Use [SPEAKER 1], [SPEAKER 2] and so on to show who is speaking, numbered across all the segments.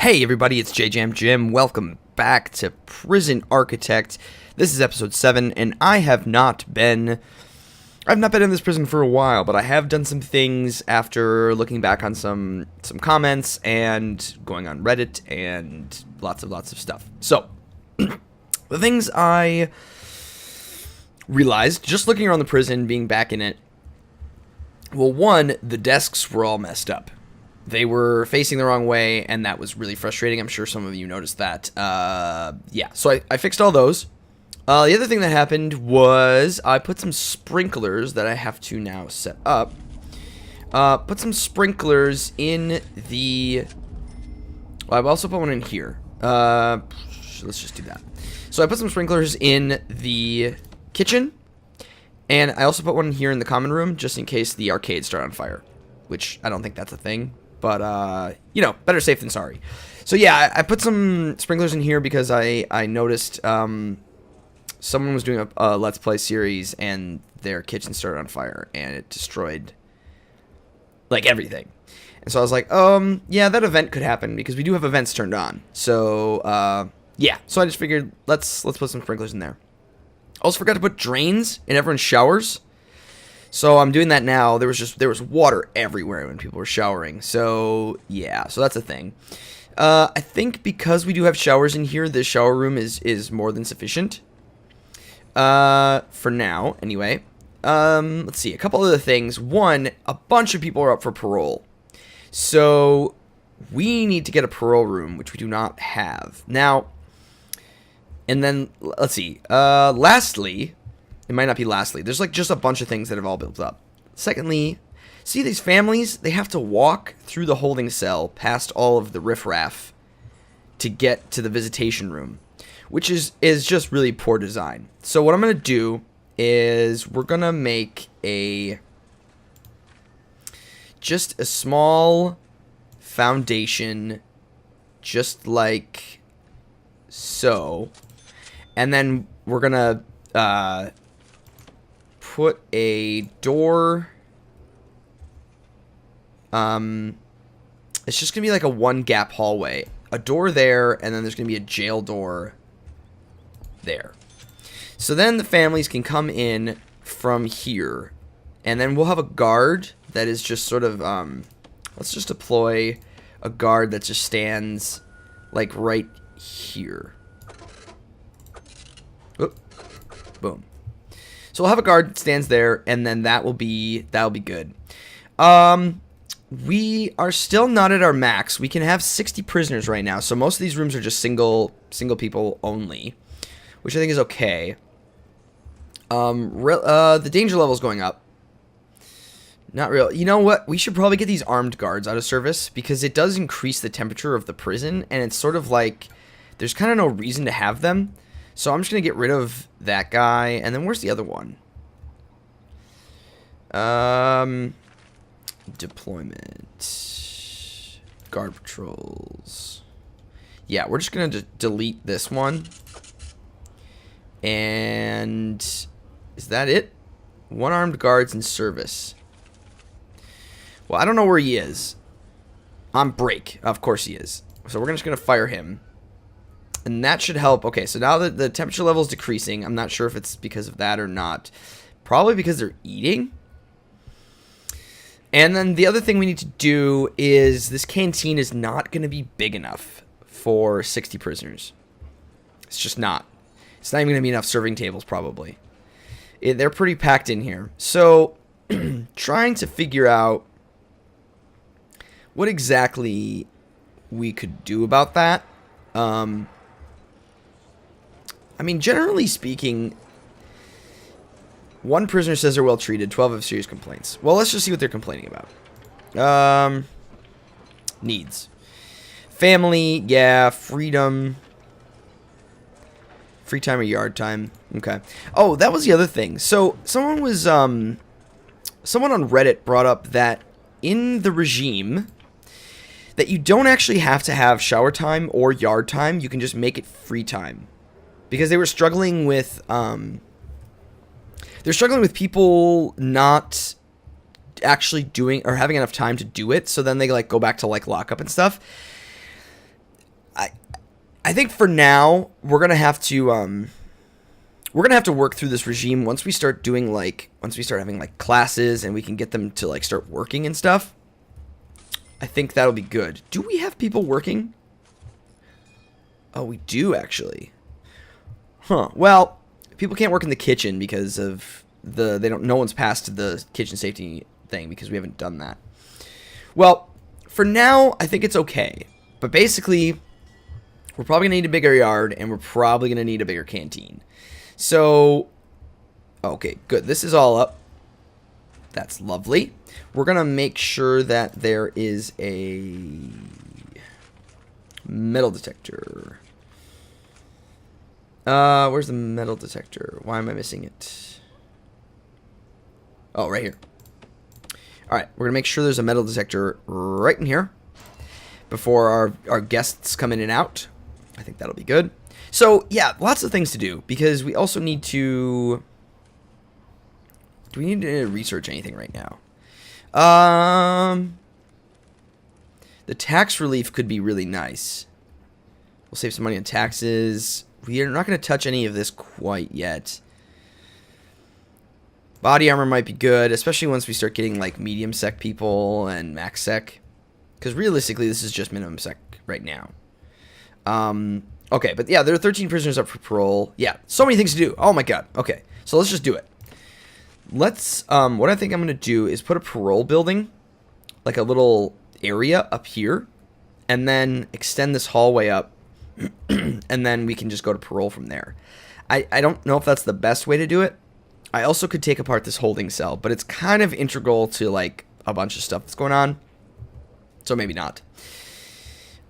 [SPEAKER 1] Hey everybody, it's JJam Jim. Welcome back to Prison Architect. This is episode 7, and I've not been in this prison for a while, but I have done some things after looking back on some comments and going on Reddit and lots of stuff. So, the things I realized just looking around the prison, being back in it. Well, one, the desks were all messed up. They were facing the wrong way, and that was really frustrating. I'm sure some of you noticed that. Yeah, so I fixed all those. The other thing that happened was I put some sprinklers that I have to now set up. Put some sprinklers in the... Well, I've also put one in here. Let's just do that. So I put some sprinklers in the kitchen, and I also put one here in the common room, just in case the arcades start on fire, which I don't think that's a thing. But, you know, better safe than sorry. So, yeah, I put some sprinklers in here because I noticed someone was doing a Let's Play series and their kitchen started on fire and it destroyed, like, everything. And so I was like, yeah, that event could happen because we do have events turned on. So, yeah. So I just figured let's put some sprinklers in there. Also forgot to put drains in everyone's showers. So I'm doing that now. There was water everywhere when people were showering. So yeah, so that's a thing. I think because we do have showers in here, this shower room is more than sufficient. For now, anyway. Let's see, a couple other things. One, a bunch of people are up for parole. So we need to get a parole room, which we do not have. Now, and then let's see. Lastly, it might not be lastly. There's like just a bunch of things that have all built up. Secondly, see these families? They have to walk through the holding cell past all of the riffraff to get to the visitation room, which is just really poor design. So what I'm going to do is we're going to make just a small foundation, just like so. And then we're going to put a door. It's just gonna be like a one gap hallway, a door there, and then there's gonna be a jail door there. So then the families can come in from here, and then we'll have a guard that is just sort of let's just deploy a guard that just stands like right here. Oop. Boom. So we'll have a guard that stands there, and then that'll be good. We are still not at our max. We can have 60 prisoners right now, so most of these rooms are just single people only, which I think is okay. The danger level is going up. Not real. You know what? We should probably get these armed guards out of service because it does increase the temperature of the prison, and it's sort of like there's kind of no reason to have them. So I'm just going to get rid of that guy. And then where's the other one? Deployment. Guard patrols. Yeah, we're just going to delete this one. And is that it? One armed guards in service. Well, I don't know where he is. On break. Of course he is. So we're just going to fire him. And that should help. Okay, so now that the temperature level is decreasing, I'm not sure if it's because of that or not. Probably because they're eating. And then the other thing we need to do is this canteen is not going to be big enough for 60 prisoners. It's just not. It's not even going to be enough serving tables, probably. They're pretty packed in here. So, trying to figure out what exactly we could do about that. I mean, generally speaking, one prisoner says they're well treated, 12 have serious complaints. Well, let's just see what they're complaining about. Needs. Family, yeah, freedom. Free time or yard time. Okay. Oh, that was the other thing. So, someone on Reddit brought up that in the regime that you don't actually have to have shower time or yard time, you can just make it free time. Because they were struggling with people not actually doing or having enough time to do it, so then they like go back to like lockup and stuff. I think for now we're gonna have to work through this regime once we start doing once we start having like classes and we can get them to like start working and stuff. I think that'll be good. Do we have people working? Oh, we do actually. Huh. Well, people can't work in the kitchen because of no one's passed the kitchen safety thing because we haven't done that. Well, for now, I think it's okay. But basically, we're probably gonna need a bigger yard and we're probably gonna need a bigger canteen. So, okay, good. This is all up. That's lovely. We're gonna make sure that there is a metal detector. Where's the metal detector? Why am I missing it? Oh, right here. Alright, we're going to make sure there's a metal detector right in here before our guests come in and out. I think that'll be good. So, yeah, lots of things to do because we also need to... Do we need to research anything right now? The tax relief could be really nice. We'll save some money on taxes. We are not going to touch any of this quite yet. Body armor might be good, especially once we start getting like medium sec people and max sec. Because realistically, this is just minimum sec right now. Okay, but yeah, there are 13 prisoners up for parole. Yeah, so many things to do. Oh my god. Okay, so let's just do it. Let's, what I think I'm going to do is put a parole building, like a little area up here, and then extend this hallway up. And then we can just go to parole from there. I don't know if that's the best way to do it. I also could take apart this holding cell, but it's kind of integral to like a bunch of stuff that's going on. So maybe not.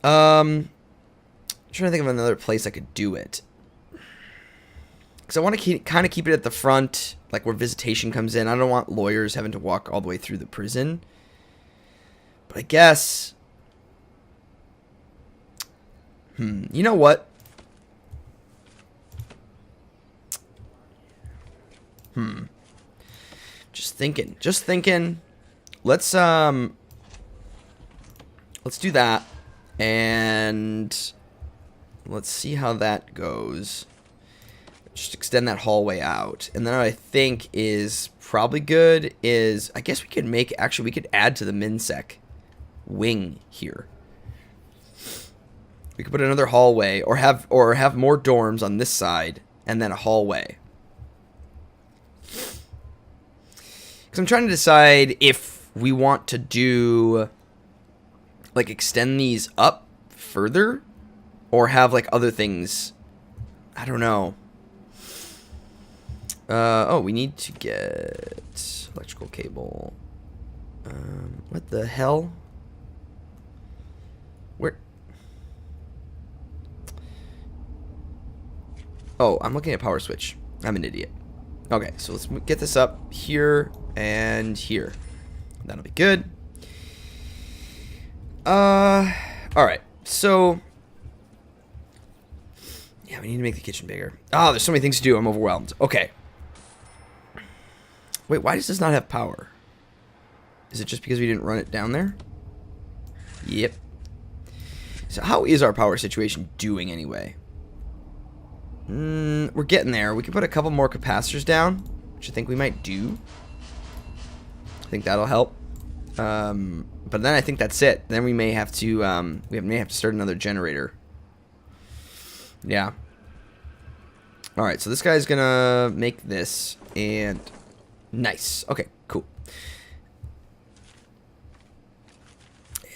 [SPEAKER 1] I'm trying to think of another place I could do it. Because I want to kind of keep it at the front, like where visitation comes in. I don't want lawyers having to walk all the way through the prison. But I guess... you know what? Just thinking. Let's do that. And let's see how that goes. Just extend that hallway out. And then what I think is probably good is, I guess we could we could add to the MinSec wing here. We could put another hallway or have more dorms on this side and then a hallway. Because I'm trying to decide if we want to do, like, extend these up further or have, like, other things. I don't know. Oh, we need to get electrical cable. What the hell? Where? Oh, I'm looking at power switch. I'm an idiot. Okay, so let's get this up here and here. That'll be good. Alright, so... yeah, we need to make the kitchen bigger. Oh, there's so many things to do. I'm overwhelmed. Okay. Wait, why does this not have power? Is it just because we didn't run it down there? Yep. So how is our power situation doing anyway? We're getting there. We can put a couple more capacitors down, which I think we might do. I think that'll help. But then I think that's it. Then we may have to start another generator. Yeah. All right. So this guy's gonna make this and nice. Okay. Cool.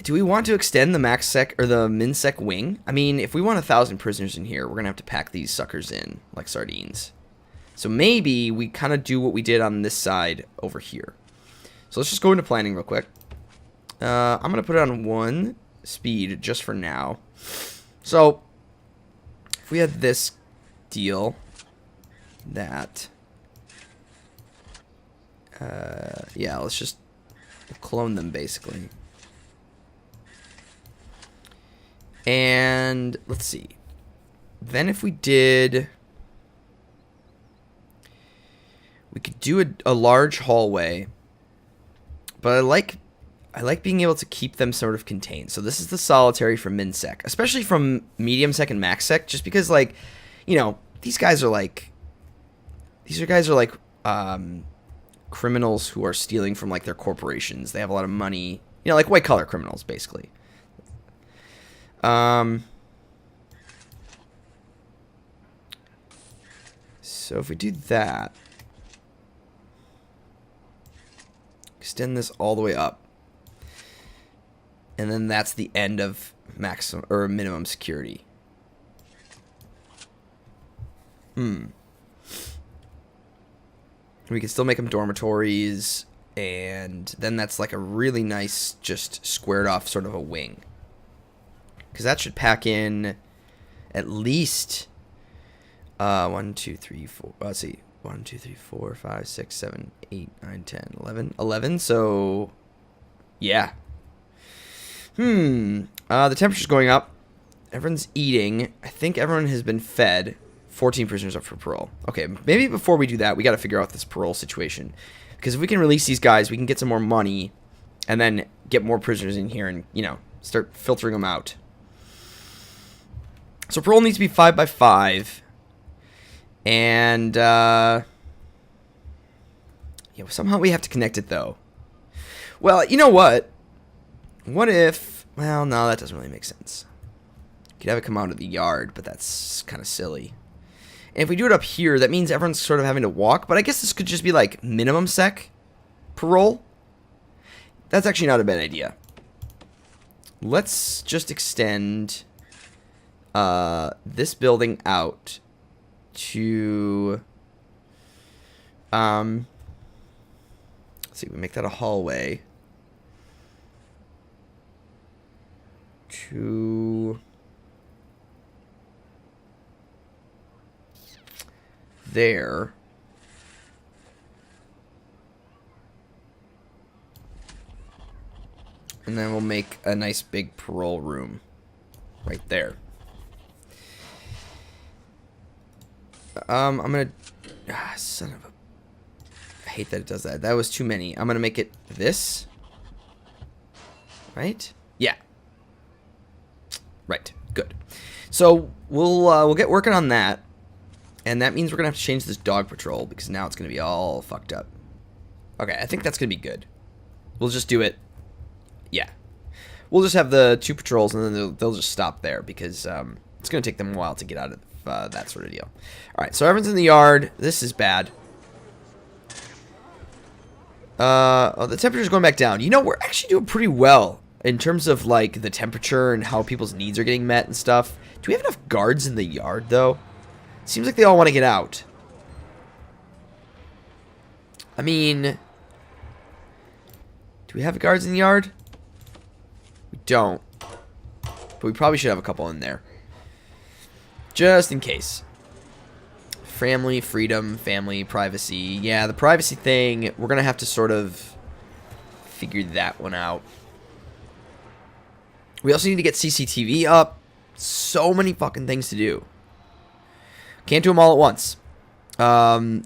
[SPEAKER 1] Do we want to extend the max sec or the min sec wing? I mean, if we want 1,000 prisoners in here, we're gonna have to pack these suckers in like sardines. So maybe we kind of do what we did on this side over here. So let's just go into planning real quick. I'm gonna put it on 1 speed just for now. So if we had this deal, that, yeah, let's just clone them basically. And let's see. Then if we did, we could do a large hallway. But I like being able to keep them sort of contained. So this is the solitary from MinSec, especially from MediumSec and MaxSec, just because, like, you know, these guys are like criminals who are stealing from, like, their corporations. They have a lot of money, you know, like white collar criminals, basically. So if we do that, extend this all the way up, and then that's the end of maximum or minimum security. We can still make them dormitories, and then that's like a really nice, just squared off sort of a wing. Because that should pack in at least 1, 2, 3, 4. Let's see. 1, 2, 3, 4, 5, 6, 7, 8, 9, 10, 11. 11, so yeah. The temperature's going up. Everyone's eating. I think everyone has been fed. 14 prisoners up for parole. Okay, maybe before we do that, we got to figure out this parole situation. Because if we can release these guys, we can get some more money and then get more prisoners in here and, you know, start filtering them out. So parole needs to be 5 by 5. And, yeah, somehow we have to connect it, though. Well, you know what? What if... Well, no, that doesn't really make sense. You could have it come out of the yard, but that's kind of silly. And if we do it up here, that means everyone's sort of having to walk. But I guess this could just be, like, minimum sec parole. That's actually not a bad idea. Let's just extend this building out to... let's see, we make that a hallway. To... there. And then we'll make a nice big parole room right there. I'm gonna... son of a... I hate that it does that. That was too many. I'm gonna make it this. Right? Yeah. Right. Good. So we'll get working on that. And that means we're going to have to change this dog patrol because now it's going to be all fucked up. Okay, I think that's going to be good. We'll just do it. Yeah. We'll just have the 2 patrols and then they'll just stop there because it's going to take them a while to get out of that sort of deal. Alright, so everyone's in the yard. This is bad. Oh, the temperature's going back down. You know, we're actually doing pretty well in terms of, like, the temperature and how people's needs are getting met and stuff. Do we have enough guards in the yard, though? Seems like they all want to get out. I mean... do we have guards in the yard? We don't. But we probably should have a couple in there. Just in case. Family, freedom, family, privacy. Yeah, the privacy thing, we're going to have to sort of figure that one out. We also need to get CCTV up. So many fucking things to do. Can't do them all at once. Guard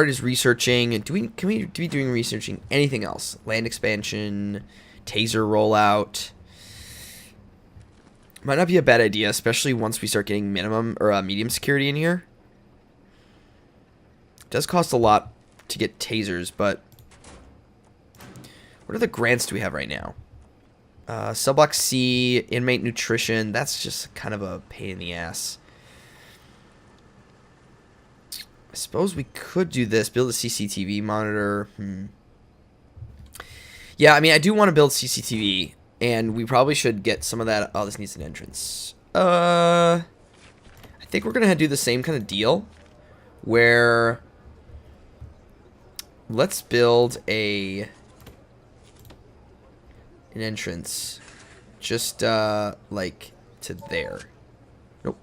[SPEAKER 1] is researching. Can we be doing researching anything else? Land expansion, taser rollout. Might not be a bad idea, especially once we start getting minimum or medium security in here. It does cost a lot to get tasers, but what other grants do we have right now? Subblock C, inmate nutrition. That's just kind of a pain in the ass. I suppose we could do this. Build a CCTV monitor. Yeah, I mean, I do want to build CCTV. And we probably should get some of that. Oh, this needs an entrance. I think we're going to do the same kind of deal. Where... let's build an entrance. Just, like, to there. Nope.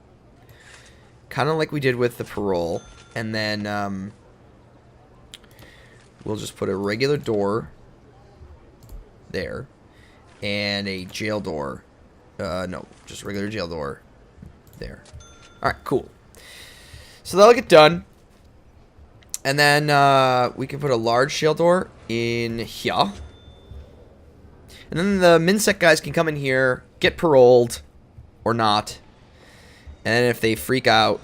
[SPEAKER 1] Kind of like we did with the parole. And then, we'll just put a regular door there. And a jail door. No, just a regular jail door there. Alright, cool. So that'll get done. And then, we can put a large jail door in here. And then the MinSec guys can come in here, get paroled, or not. And if they freak out,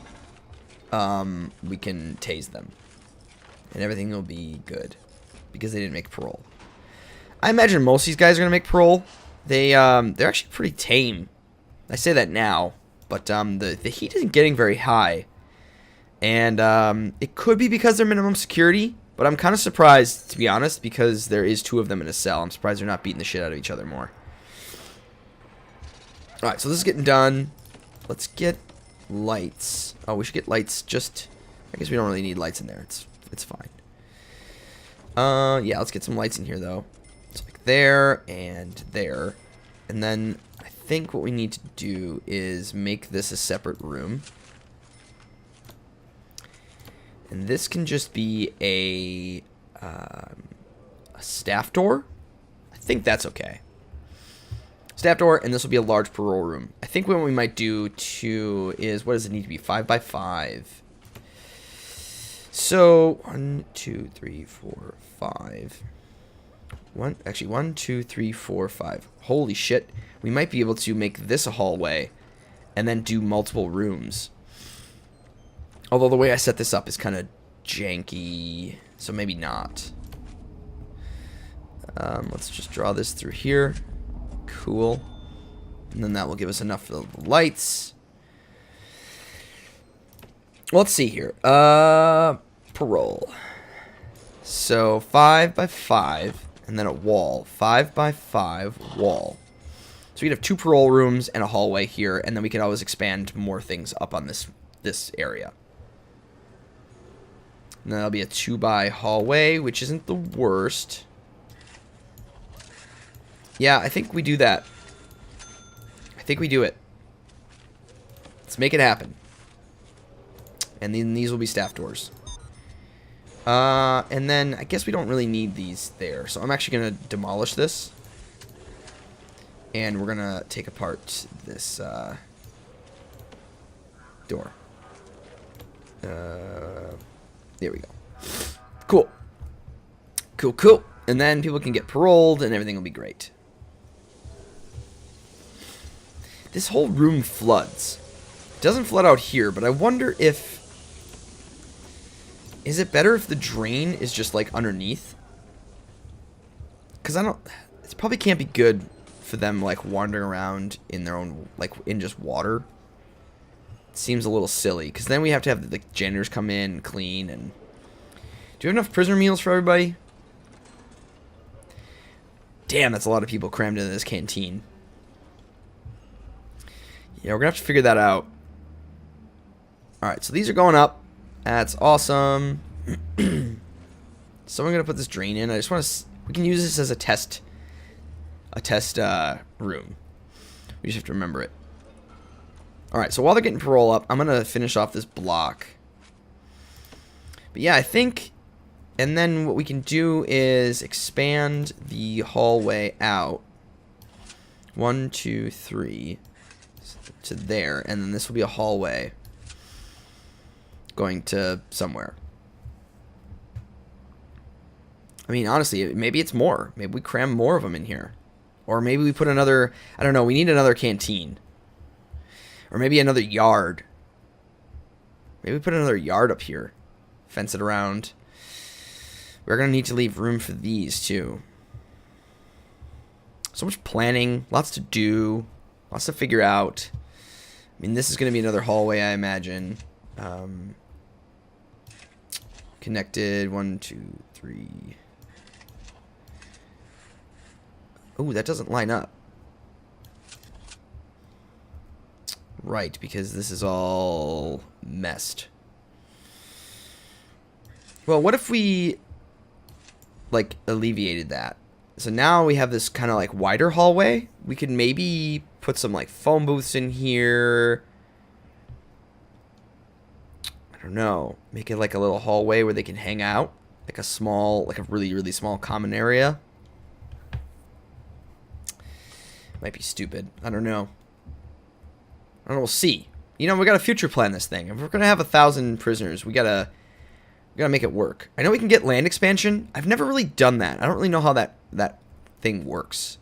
[SPEAKER 1] we can tase them. And everything will be good. Because they didn't make parole. I imagine most of these guys are going to make parole. They're actually pretty tame. I say that now. But the heat isn't getting very high. And it could be because they're minimum security. But I'm kind of surprised, to be honest, because there is 2 of them in a cell. I'm surprised they're not beating the shit out of each other more. Alright, so this is getting done. Let's get lights. Oh, we should get lights just... I guess we don't really need lights in there. It's fine. Yeah, let's get some lights in here, though. So, like there and there. And then I think what we need to do is make this a separate room. And this can just be a staff door. I think that's okay. Staff door, and this will be a large parole room. I think what we might do, too, is... What does it need to be? 5 by 5. So, 1, 2, 3, 4, 5. Actually, 1, 2, 3, 4, 5. Holy shit. We might be able to make this a hallway and then do multiple rooms. Although the way I set this up is kind of janky, so maybe not. Let's just draw this through here. Cool. And then that will give us enough for the lights. Well, let's see here. Parole. So 5 by 5, and then a wall. 5 by 5 wall. So we could have 2 parole rooms and a hallway here, and then we can always expand more things up on this area. And that'll be a 2 by hallway, which isn't the worst. Yeah, I think we do that. I think we do it. Let's make it happen. And then these will be staff doors. And then I guess we don't really need these there. So I'm actually going to demolish this. And we're going to take apart this door. There we go. Cool. Cool, cool. And then people can get paroled and everything will be great. This whole room floods. It doesn't flood out here, but I wonder if... Is it better if the drain is just like underneath? Because I don't... It probably can't be good for them like wandering around in their own... Like in just water. It seems a little silly. Because then we have to have the janitors come in and clean and... Do you have enough prisoner meals for everybody? Damn, that's a lot of people crammed into this canteen. Yeah, we're going to have to figure that out. Alright, so these are going up. That's awesome. So I'm going to put this drain in. I just want to... We can use this as a test room. We just have to remember it. Alright, so while they're getting parole up, I'm going to finish off this block. But yeah, I think... And then what we can do is expand the hallway out. 1, 2, 3... to there, and then this will be a hallway going to somewhere. I mean, honestly, maybe it's more. Maybe we cram more of them in here. Or maybe we put another... I don't know, we need another canteen. Or maybe another yard. Maybe we put another yard up here. Fence it around. We're going to need to leave room for these, too. So much planning. Lots to do. Lots to figure out. I mean, this is going to be another hallway, I imagine. Connected. 1, 2, 3. Oh, that doesn't line up. Right, because this is all messed. Well, what if we, like, alleviated that? So now we have this kind of, like, wider hallway. We could maybe put some, like, phone booths in here. I don't know. Make it, like, a little hallway where they can hang out. Like a small, like a really, really small common area. Might be stupid. I don't know. I don't know. We'll see. You know, we got to future plan this thing. If we're going to have 1,000 prisoners, we gotta make it work. I know we can get land expansion. I've never really done that. I don't really know how that thing works.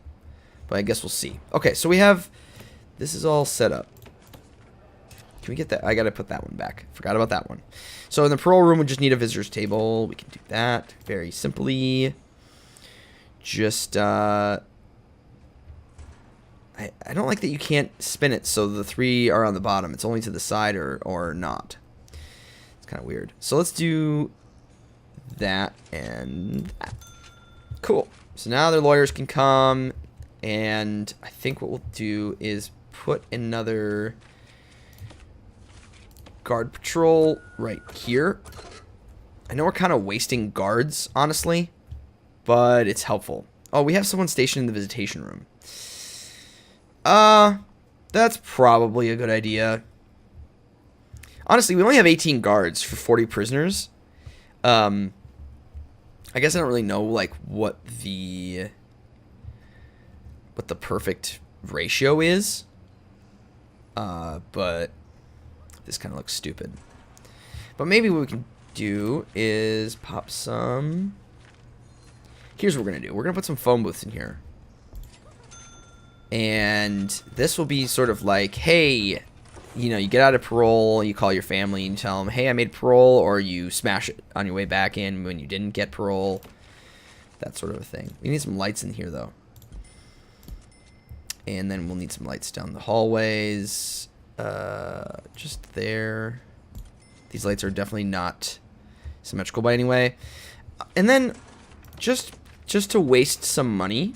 [SPEAKER 1] But I guess we'll see. Okay, so we have... This is all set up. Can we get that? I gotta put that one back. Forgot about that one. So in the parole room, we just need a visitor's table. We can do that very simply. Just, I don't like that you can't spin it so the 3 are on the bottom. It's only to the side or not. It's kind of weird. So let's do that and that. Cool. So now their lawyers can come, and I think what we'll do is put another guard patrol right here. I know we're kind of wasting guards, honestly, but it's helpful. Oh, we have someone stationed in the visitation room. That's probably a good idea. Honestly, we only have 18 guards for 40 prisoners. I guess I don't really know like what the perfect ratio is. But this kind of looks stupid. But maybe what we can do is pop some... Here's what we're going to do. We're going to put some phone booths in here. And this will be sort of like, hey, you know, you get out of parole, you call your family and tell them, hey, I made parole, or you smash it on your way back in when you didn't get parole. That sort of a thing. We need some lights in here, though. And then we'll need some lights down the hallways. Just there. These lights are definitely not symmetrical by any way. And then, just to waste some money,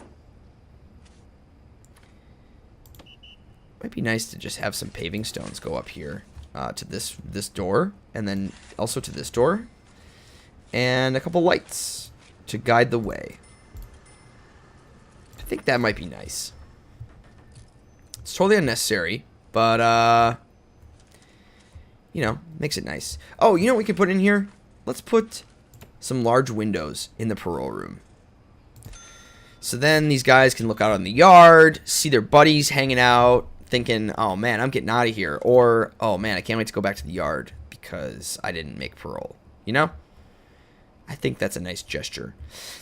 [SPEAKER 1] might be nice to just have some paving stones go up here to this door, and then also to this door, and a couple lights to guide the way. I think that might be nice. It's totally unnecessary, but you know, makes it nice. Oh, you know what we can put in here? Let's put some large windows in the parole room. So then these guys can look out on the yard, see their buddies hanging out, thinking, oh man, I'm getting out of here. Or, oh man, I can't wait to go back to the yard because I didn't make parole. You know? I think that's a nice gesture.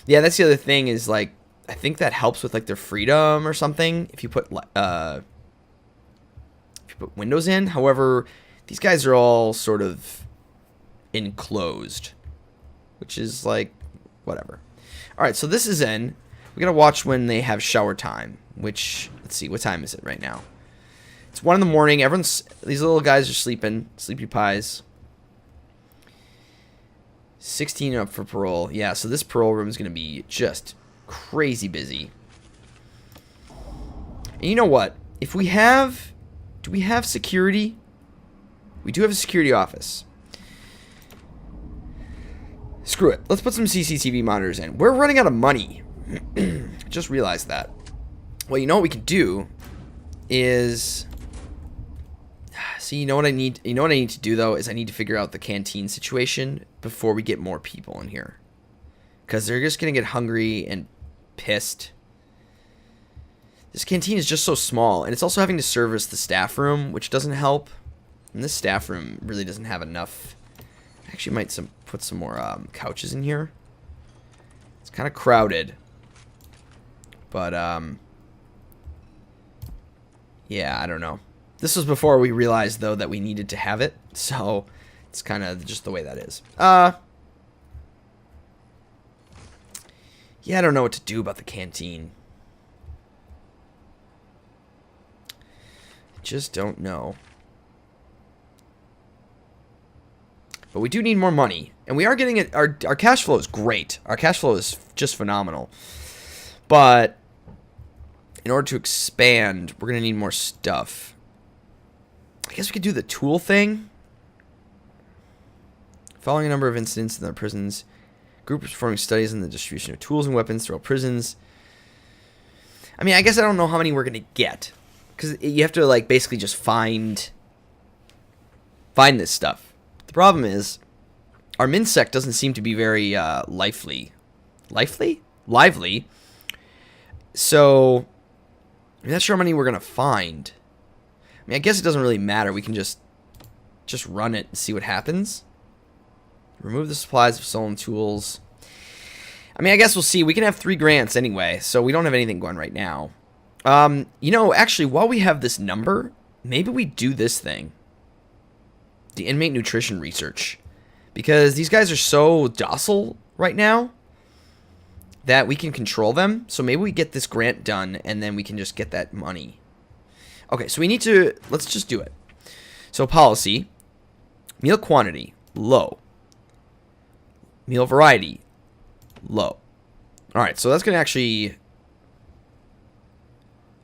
[SPEAKER 1] Yeah, that's the other thing is, like, I think that helps with, like, their freedom or something if you put windows in. However, these guys are all sort of enclosed, which is, like, whatever. All right, so this is in. We gotta watch when they have shower time, which, let's see, what time is it right now? It's 1 in the morning. These little guys are sleeping, sleepy pies. 16 up for parole. Yeah, so this parole room is gonna be just crazy busy. And you know what? If we have, do we have security? We do have a security office. Screw it. Let's put some CCTV monitors in. We're running out of money. Just realized that. Well, you know what we can do is... See, you know what I need? You know what I need to do, though, is I need to figure out the canteen situation before we get more people in here. Because they're just going to get hungry and pissed. This canteen is just so small, and it's also having to service the staff room, which doesn't help. And this staff room really doesn't have enough. I actually might put some more couches in here. It's kind of crowded. But, yeah, I don't know. This was before we realized, though, that we needed to have it. So, it's kind of just the way that is. Yeah, I don't know what to do about the canteen. Just don't know. But we do need more money. And we are getting it. Our cash flow is great. Our cash flow is just phenomenal. But in order to expand, we're going to need more stuff. I guess we could do the tool thing. Following a number of incidents in the prisons, group is performing studies on the distribution of tools and weapons throughout prisons. I mean, I guess I don't know how many we're going to get. Because you have to, like, basically just find this stuff. The problem is, our MinSec doesn't seem to be very lively. Lively? So, I'm not sure how many we're going to find. I mean, I guess it doesn't really matter. We can just run it and see what happens. Remove the supplies of stolen tools. I mean, I guess we'll see. We can have 3 grants anyway, so we don't have anything going right now. You know, actually, while we have this number, maybe we do this thing. The inmate nutrition research. Because these guys are so docile right now that we can control them. So maybe we get this grant done and then we can just get that money. Okay, so we need to, let's just do it. So policy, meal quantity, low. Meal variety, low. All right, so that's going to actually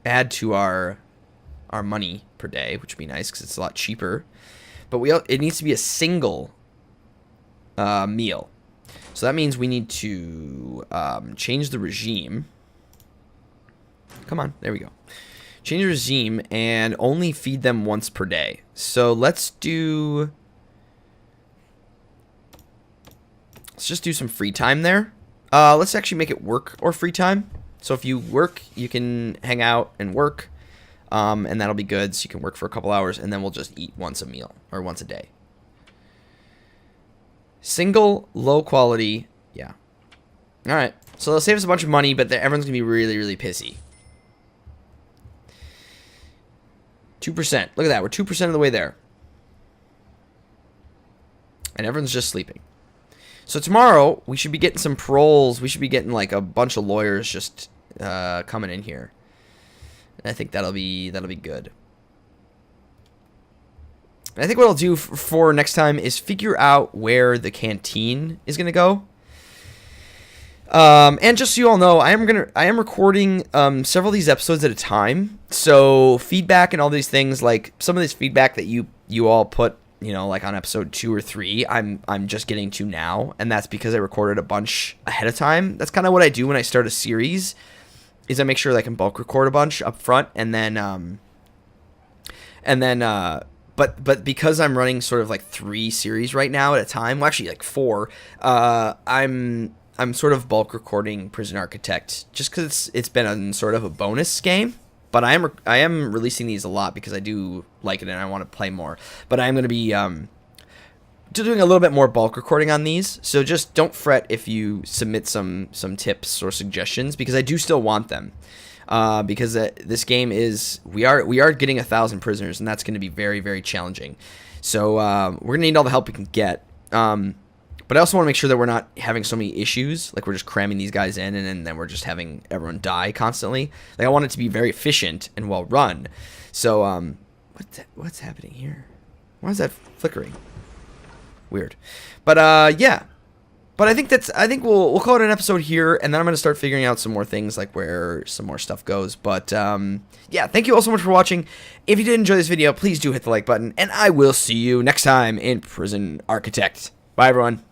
[SPEAKER 1] add to our money per day, which would be nice because it's a lot cheaper. But it needs to be a single meal. So that means we need to change the regime. Come on, there we go. Change the regime and only feed them once per day. So let's just do some free time there. Let's actually make it work or free time. So if you work, you can hang out and work, and that'll be good. So you can work for a couple hours, and then we'll just eat once a meal or once a day. Single, low quality, yeah. All right, so they'll save us a bunch of money, but everyone's gonna be really, really pissy. 2%. Look at that. We're 2% of the way there, and everyone's just sleeping. So tomorrow we should be getting some paroles. We should be getting like a bunch of lawyers just coming in here. And I think that'll be good. And I think what I'll do for next time is figure out where the canteen is gonna go. And just so you all know, I am recording several of these episodes at a time. So feedback and all these things, like some of this feedback that you all put, you know, like on episode 2 or 3, I'm just getting to now, and that's because I recorded a bunch ahead of time. That's kind of what I do when I start a series, is I make sure that I can bulk record a bunch up front, and then but because I'm running sort of like 3 series right now at a time, well actually like 4, I'm sort of bulk recording Prison Architect just because it's been a sort of a bonus game. But I am releasing these a lot because I do like it and I want to play more. But I am going to be doing a little bit more bulk recording on these. So just don't fret if you submit some tips or suggestions, because I do still want them. Because this game is, we are getting 1,000 prisoners, and that's going to be very, very challenging. So we're going to need all the help we can get. But I also want to make sure that we're not having so many issues, like we're just cramming these guys in and then we're just having everyone die constantly. Like I want it to be very efficient and well run. So what's happening here? Why is that flickering? Weird. But yeah. But I think we'll call it an episode here, and then I'm going to start figuring out some more things, like where some more stuff goes. But yeah, thank you all so much for watching. If you did enjoy this video, please do hit the like button, and I will see you next time in Prison Architect. Bye everyone.